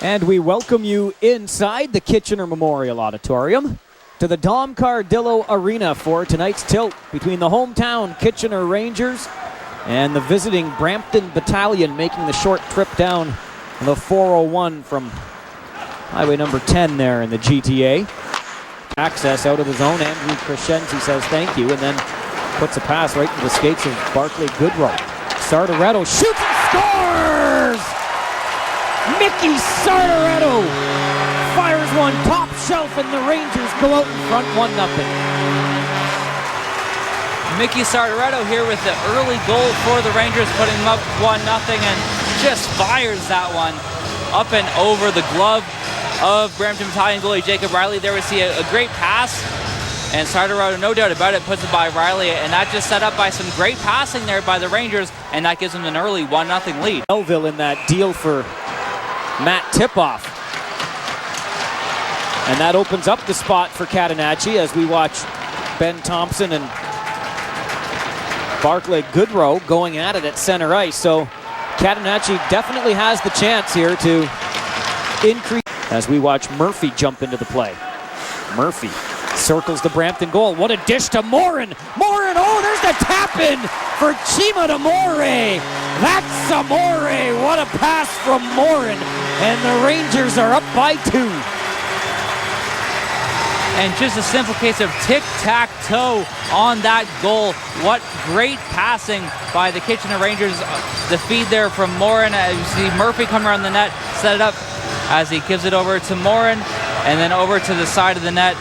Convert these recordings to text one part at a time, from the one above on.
And we welcome you inside the Kitchener Memorial Auditorium to the Dom Cardillo Arena for tonight's tilt between the hometown Kitchener Rangers and the visiting Brampton Battalion, making the short trip down the 401 from highway number 10 there in the GTA. Access out of the zone. Andrew Crescenzi says thank you and then puts a pass right into the skates of Barclay Goodrow. Sartoretto shoots and scores! Micky Sartoretto fires one top shelf and the Rangers go out in front 1-0. Micky Sartoretto here with the early goal for the Rangers, putting them up 1-0 and just fires that one up and over the glove of Brampton Battalion goalie Jacob Riley. There we see a great pass, and Sartoretto, no doubt about it, puts it by Riley, and that just set up by some great passing there by the Rangers, and that gives them an early 1-0 lead. Melville in that deal for Matt Tipoff. And that opens up the spot for Catenacci as we watch Ben Thomson and Barclay Goodrow going at it at center ice. So Catenacci definitely has the chance here to increase as we watch Murphy jump into the play. Murphy circles the Brampton goal. What a dish to Morin! Morin, oh, there's the tap-in for Cimadamore! That's Amore! What a pass from Morin! And the Rangers are up by 2. And just a simple case of tic-tac-toe on that goal. What great passing by the Kitchener Rangers. The feed there from Morin. You see Murphy come around the net, set it up as he gives it over to Morin, and then over to the side of the net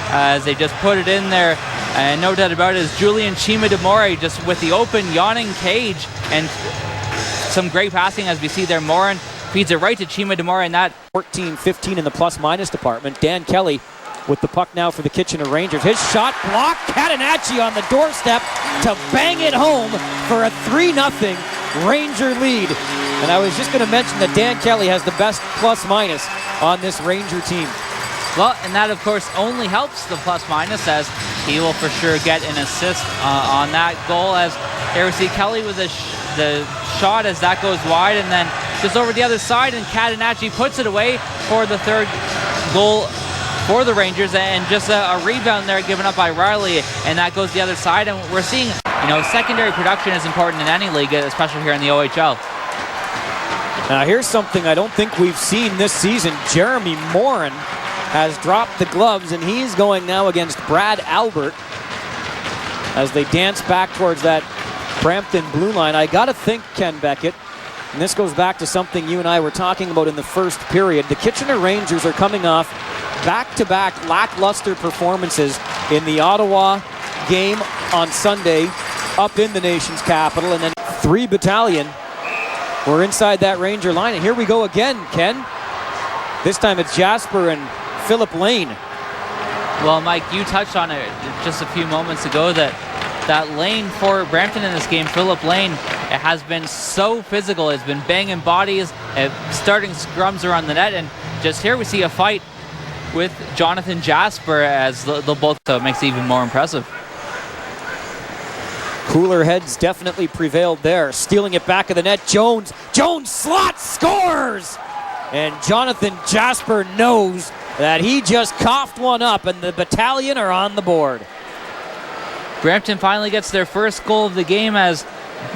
as they just put it in there. And no doubt about it is Julian Cimadamore just with the open, yawning cage, and some great passing as we see there. Morin feeds it right to Cimadamore, and that 14-15 in the plus-minus department. Dan Kelly with the puck now for the Kitchener Rangers. His shot blocked. Catenacci on the doorstep to bang it home for a 3-0 Ranger lead. And I was just going to mention that Dan Kelly has the best plus-minus on this Ranger team. Well, and that, of course, only helps the plus-minus as he will for sure get an assist on that goal. As there we see Kelly with the shot as that goes wide, and then just over the other side, and Catenacci puts it away for the third goal for the Rangers, and just a rebound there given up by Riley, and that goes the other side. And we're seeing, secondary production is important in any league, especially here in the OHL. Now here's something I don't think we've seen this season. Jeremy Morin has dropped the gloves, and he's going now against Brad Albert as they dance back towards that Brampton blue line. I gotta think, Ken Beckett, and this goes back to something you and I were talking about in the first period. The Kitchener Rangers are coming off back-to-back lackluster performances in the Ottawa game on Sunday up in the nation's capital, and then 3 Battalion were inside that Ranger line. And here we go again, Ken. This time it's Jasper and Philip Lane. Well, Mike, you touched on it just a few moments ago that lane for Brampton in this game, Philip Lane, it has been so physical. It's been banging bodies, starting scrums around the net, and just here we see a fight with Jonathan Jasper as they'll both, so it makes it even more impressive. Cooler heads definitely prevailed there. Stealing it back of the net, Jones slot scores! And Jonathan Jasper knows that he just coughed one up, and the Battalion are on the board. Brampton finally gets their first goal of the game as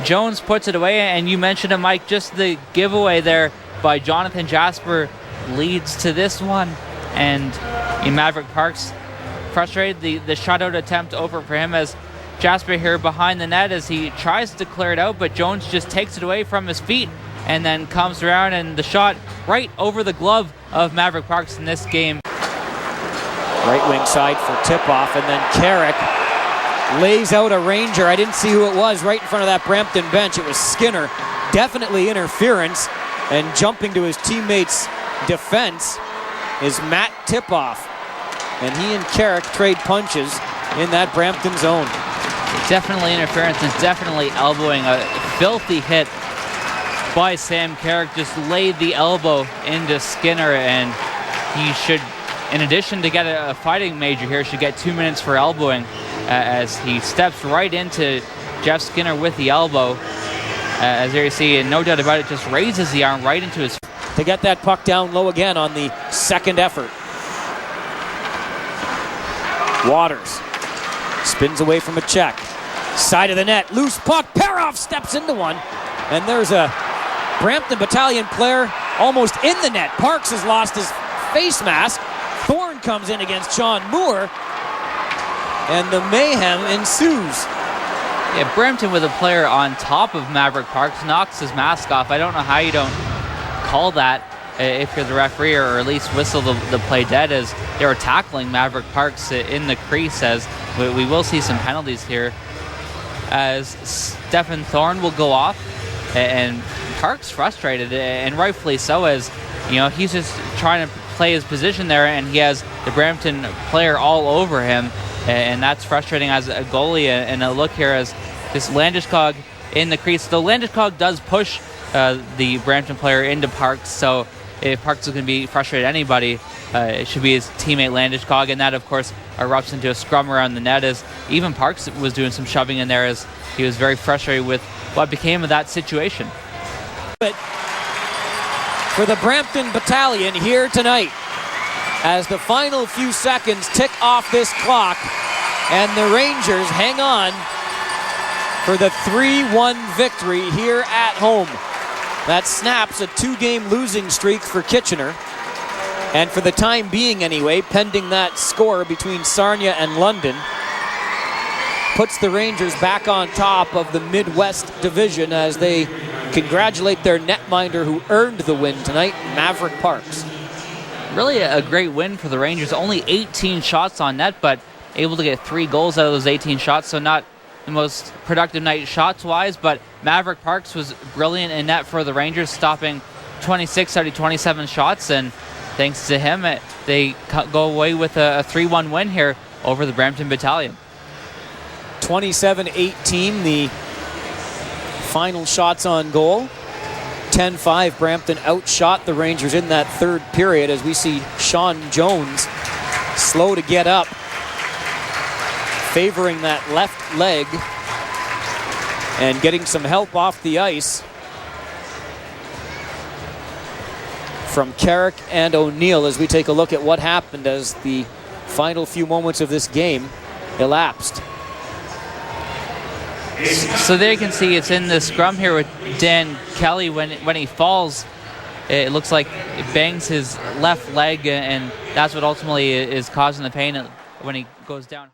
Jones puts it away, and you mentioned it, Mike, just the giveaway there by Jonathan Jasper leads to this one. And in Maverick Parks frustrated, the shutout attempt over for him as Jasper here behind the net as he tries to clear it out, but Jones just takes it away from his feet and then comes around, and the shot right over the glove of Maverick Parks in this game. Right wing side for tip-off, and then Carrick lays out a Ranger. I didn't see who it was right in front of that Brampton bench. It was Skinner. Definitely interference, and jumping to his teammate's defense is Matt Tipoff. And he and Carrick trade punches in that Brampton zone. Definitely interference and definitely elbowing. A filthy hit by Sam Carrick just laid the elbow into Skinner, and he should, in addition to get a fighting major here, should get 2 minutes for elbowing as he steps right into Jeff Skinner with the elbow. As there you see, and no doubt about it, just raises the arm right into his to get that puck down low again on the second effort. Waters spins away from a check. Side of the net, loose puck. Peroff steps into one. And there's a Brampton Battalion player almost in the net. Parks has lost his face mask. Thorne comes in against Sean Moore. And the mayhem ensues. Yeah, Brampton with a player on top of Maverick Parks knocks his mask off. I don't know how you don't call that if you're the referee, or at least whistle the play dead, as they were tackling Maverick Parks in the crease. As we will see some penalties here, as Stephen Thorne will go off, and Parks frustrated, and rightfully so, as you know, he's just trying to play his position there, and he has the Brampton player all over him, and that's frustrating as a goalie. And a look here as this Landeskog in the crease. The Landeskog does push the Brampton player into Parks, so if Parks is going to be frustrated anybody, it should be his teammate Landeskog, and that of course erupts into a scrum around the net, as even Parks was doing some shoving in there, as he was very frustrated with what became of that situation. But for the Brampton Battalion here tonight, as the final few seconds tick off this clock, and the Rangers hang on for the 3-1 victory here at home. That snaps a 2-game losing streak for Kitchener. And for the time being anyway, pending that score between Sarnia and London, puts the Rangers back on top of the Midwest Division as they congratulate their netminder who earned the win tonight, Maverick Parks. Really a great win for the Rangers. Only 18 shots on net, but able to get 3 goals out of those 18 shots, so not the most productive night shots-wise, but Maverick Parks was brilliant in net for the Rangers, stopping 26 out of 27 shots, and thanks to him, they go away with a 3-1 win here over the Brampton Battalion. 27-18, the final shots on goal. 10-5, Brampton outshot the Rangers in that third period, as we see Sean Jones slow to get up, favoring that left leg and getting some help off the ice from Carrick and O'Neill, as we take a look at what happened as the final few moments of this game elapsed. So there you can see it's in the scrum here with Dan Kelly. When he falls, it looks like it bangs his left leg, and that's what ultimately is causing the pain when he goes down.